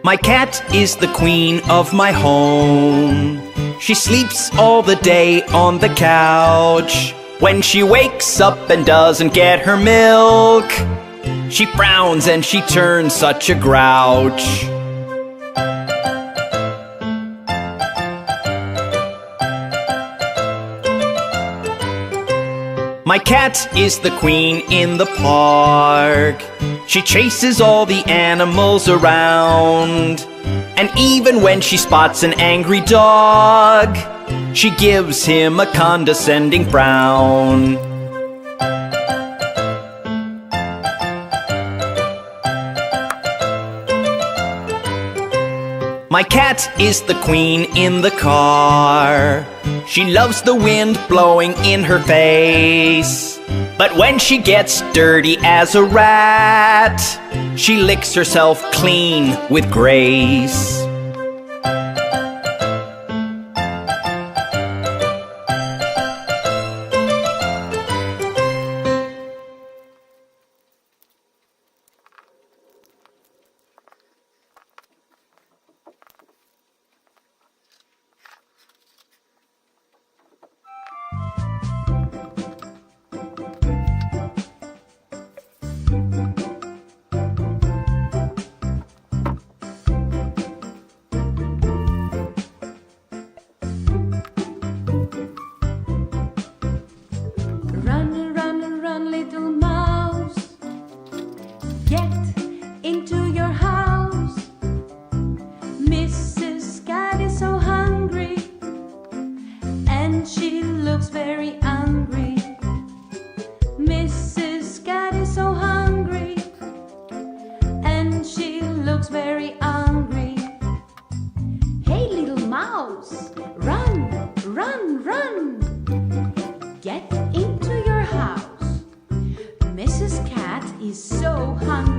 My cat is the queen of my home. She sleeps all the day on the couch. When she wakes up and doesn't get her milk, she frowns and she turns such a grouch. My cat is the queen in the park. She chases all the animals around. And even when she spots an angry dog, she gives him a condescending frown. My cat is the queen in the car. She loves the wind blowing in her face. But when she gets dirty as a rat, she licks herself clean with grace. Run, run, run, little mouse. Get into your house. Mrs. Cat is so hungry, and she looks very angry. Mrs. Cat is so hungry, and she looks very angry. Hey, little mouse, run, run, run. Get into your house. Mrs. Cat is so hungry.